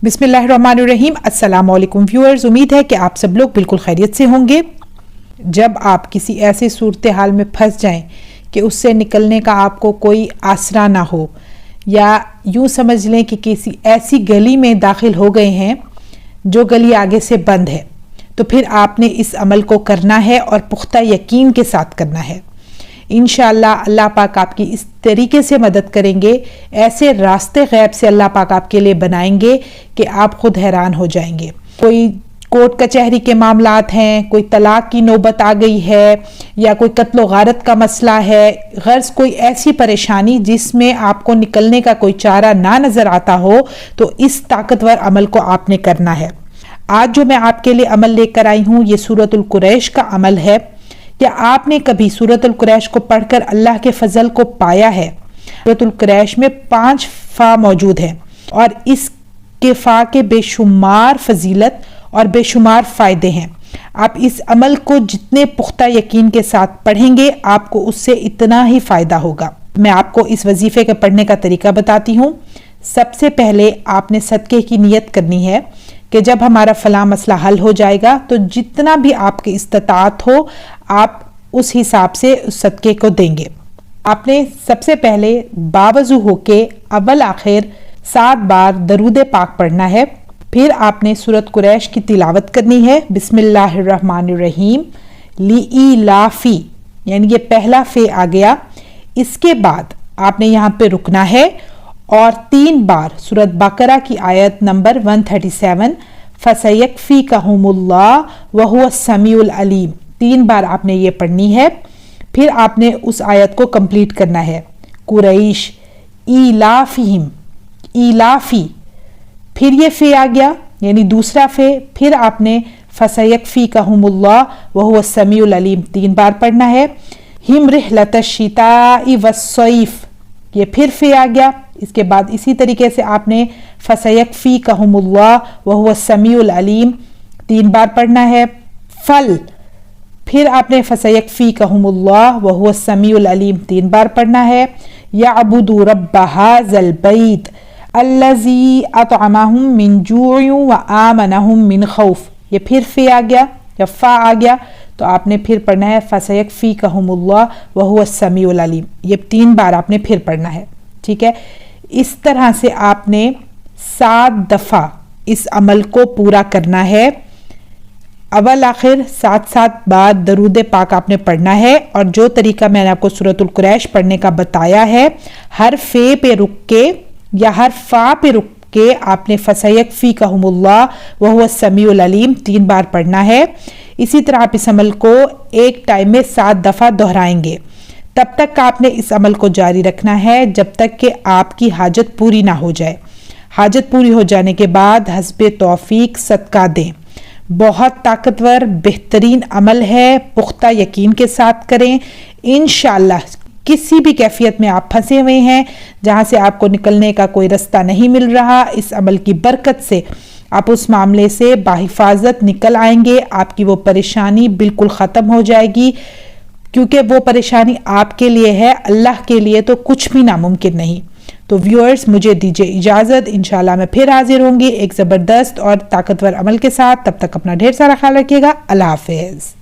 बिस्मिल्लाहिर्रहमानिर्रहीम। अस्सलाम वालेकुम व्यूअर्स, उम्मीद है कि आप सब लोग बिल्कुल खैरियत से होंगे। जब आप किसी ऐसी सूरत हाल में फंस जाएं कि उससे निकलने का आपको कोई आसरा ना हो, या यूं समझ लें कि किसी ऐसी गली में दाखिल हो गए हैं जो गली आगे से बंद है, तो फिर आपने इस अमल को करना है और पुख्ता यकीन के साथ करना है। इंशाअल्लाह अल्लाह पाक आपकी इस तरीके से मदद करेंगे, ऐसे रास्ते गैब से अल्लाह पाक आपके लिए बनाएंगे कि आप खुद हैरान हो जाएंगे। कोई कोर्ट कचहरी के मामलात हैं, कोई तलाक की नौबत आ गई है, या कोई कत्ल गारत का मसला है, गर्ज कोई ऐसी परेशानी जिसमें आपको निकलने का कोई चारा ना नजर आता हो, तो इस ताकतवर अमल को आपने करना है। आज जो मैं आपके लिए अमल लेकर आई हूँ, ये सूरतुल कुरैश का अमल है। क्या आपने कभी सूरतुल कुरैश को पढ़कर अल्लाह के फजल को पाया है? सूरतुल कुरैश में 5 फा मौजूद हैं और इसके फा के बेशुमार फजीलत और बेशुमार फायदे हैं। आप इस अमल को जितने पुख्ता यकीन के साथ पढ़ेंगे, आपको उससे इतना ही फायदा होगा। मैं आपको इस वजीफे के पढ़ने का तरीका बताती हूँ। सबसे पहले आपने सदके की नियत करनी है कि जब हमारा फला मसला हल हो जाएगा, तो जितना भी आपकी इस्तात हो, आप उस हिसाब से उस सदके को देंगे। आपने सबसे पहले बावजू होके अव्वल आखिर 7 बार दरूद पाक पढ़ना है। फिर आपने सूरत कुरैश की तिलावत करनी है। बिस्मिल्लाहिर्रहमानिर्रहीम लीइलाफी, यानी ये पहला फे आ गया। इसके बाद आपने यहाँ पे रुकना है और 3 बार सूरत बकरा की आयत नंबर 137 फसयकफीकहुमुल्लाह वहुवस समीउल अलीम, 3 बार आपने ये पढ़नी है। फिर आपने उस आयत को कंप्लीट करना है। कुरैश इलाफिहिम, इलाफी, फिर ये फे आ गया यानी दूसरा फे। फिर आपने फसयकफीकहुमुल्लाह वहुवस समीउल अलीम 3 बार पढ़ना है। हिम रिहलतश शिताई वस्सैफ, ये फिर फे आ गया। इसके बाद इसी तरीके से आपने फसयकफीकहुमुल्लाह वहुवस समीउल अलीम 3 बार पढ़ना है। फल, फिर आपने फसयकफीकहुमुल्लाह वहुवस समीउल अलीम 3 बार पढ़ना है। यअबुदु रब्ब हाज़ल बैत अल्लज़ी अतअमहुम मिन जूइन व आमनहुम मिन खौफ, ये फिर फे आ गया या फा आ गया, तो आपने फिर पढ़ना है फसयकफीकहुमुल्लाह वहुवस समीउल अलीम, ये 3 बार आपने फिर पढ़ना है। ठीक है, इस तरह से आपने 7 दफा इस अमल को पूरा करना है। अव्वल आखिर 7 बार दरूद पाक आपने पढ़ना है। और जो तरीका मैंने आपको सूरतुल कुरैश पढ़ने का बताया है, हर फे पे रुक के या हर फा पे रुक के आपने फसयकफीकहुमुल्लाह वहुवस समीउल अलीम 3 बार पढ़ना है। इसी तरह आप इस अमल को एक टाइम में 7 दफा दोहराएंगे। तब तक आपने इस अमल को जारी रखना है जब तक कि आपकी हाजत पूरी ना हो जाए। हाजत पूरी हो जाने के बाद हस्बे तौफीक सदका दें। बहुत ताकतवर बेहतरीन अमल है, पुख्ता यकीन के साथ करें। इंशाअल्लाह किसी भी कैफियत में आप फंसे हुए हैं, जहां से आपको निकलने का कोई रास्ता नहीं मिल रहा, इस अमल की बरकत से आप उस मामले से बाहिफाजत निकल आएंगे। आपकी वो परेशानी बिल्कुल ख़त्म हो जाएगी, क्योंकि वो परेशानी आपके लिए है, अल्लाह के लिए तो कुछ भी नामुमकिन नहीं। तो व्यूअर्स, मुझे दीजिए इजाज़त। इंशाल्लाह मैं फिर हाजिर होंगी एक ज़बरदस्त और ताकतवर अमल के साथ। तब तक अपना ढेर सारा ख्याल रखिएगा। अल्लाह हाफिज़।